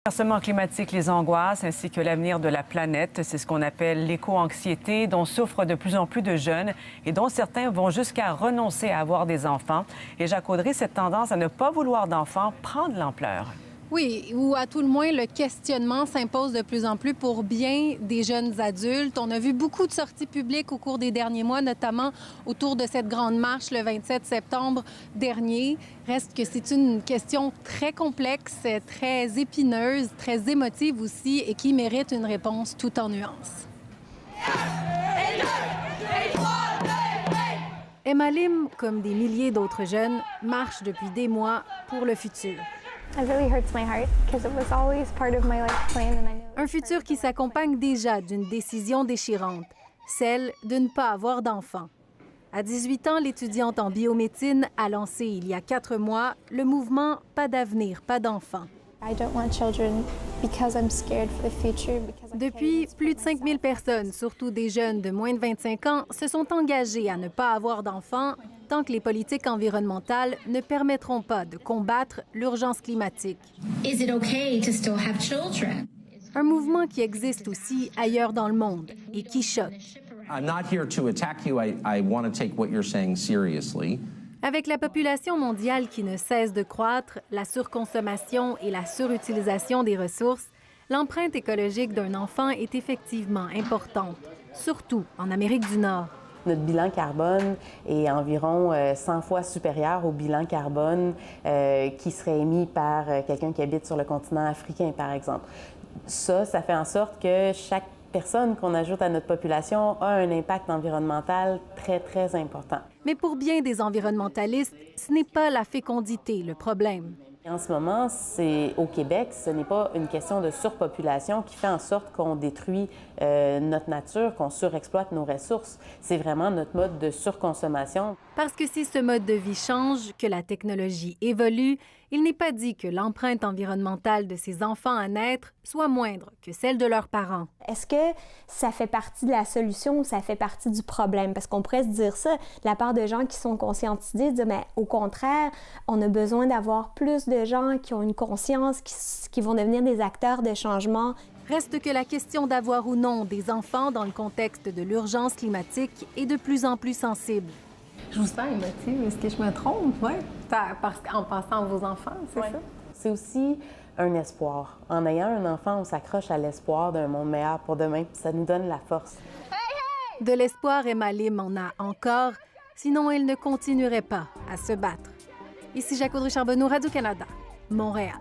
Le bouleversement climatique, les angoisses ainsi que l'avenir de la planète, c'est ce qu'on appelle l'éco-anxiété dont souffrent de plus en plus de jeunes et dont certains vont jusqu'à renoncer à avoir des enfants. Et Jacques Audry, cette tendance à ne pas vouloir d'enfants prend de l'ampleur. Oui, ou à tout le moins, le questionnement s'impose de plus en plus pour bien des jeunes adultes. On a vu beaucoup de sorties publiques au cours des derniers mois, notamment autour de cette grande marche le 27 septembre dernier. Reste que c'est une question très complexe, très épineuse, très émotive aussi et qui mérite une réponse tout en nuances. Emma Lim, comme des milliers d'autres jeunes, marche depuis des mois pour le futur. Un futur qui s'accompagne déjà d'une décision déchirante, celle de ne pas avoir d'enfants. À 18 ans, l'étudiante en biomédecine a lancé il y a 4 mois le mouvement Pas d'avenir, pas d'enfants. Depuis, plus de 5000 personnes, surtout des jeunes de moins de 25 ans, se sont engagées à ne pas avoir d'enfants tant que les politiques environnementales ne permettront pas de combattre l'urgence climatique. Un mouvement qui existe aussi ailleurs dans le monde et qui choque. I'm not here to attack you. I want to take what you're saying seriously. Avec la population mondiale qui ne cesse de croître, la surconsommation et la surutilisation des ressources, l'empreinte écologique d'un enfant est effectivement importante, surtout en Amérique du Nord. Notre bilan carbone est environ 100 fois supérieur au bilan carbone qui serait émis par quelqu'un qui habite sur le continent africain, par exemple. Ça fait en sorte que chaque personne qu'on ajoute à notre population a un impact environnemental très, très important. Mais pour bien des environnementalistes, ce n'est pas la fécondité le problème. En ce moment, au Québec, ce n'est pas une question de surpopulation qui fait en sorte qu'on détruit notre nature, qu'on surexploite nos ressources. C'est vraiment notre mode de surconsommation. Parce que si ce mode de vie change, que la technologie évolue, il n'est pas dit que l'empreinte environnementale de ces enfants à naître soit moindre que celle de leurs parents. Est-ce que ça fait partie de la solution ou ça fait partie du problème? Parce qu'on pourrait se dire ça de la part de gens qui sont conscientisés, dire, mais au contraire, on a besoin d'avoir plus de gens qui ont une conscience, qui vont devenir des acteurs de changement. Reste que la question d'avoir ou non des enfants dans le contexte de l'urgence climatique est de plus en plus sensible. Je vous sens émotive. Est-ce que je me trompe? Oui. En pensant à vos enfants, c'est ça? C'est aussi un espoir. En ayant un enfant, on s'accroche à l'espoir d'un monde meilleur pour demain. Ça nous donne la force. De l'espoir, Emma Lim en a encore, sinon elle ne continuerait pas à se battre. Ici Jacques Audry Charbonneau, Radio-Canada, Montréal.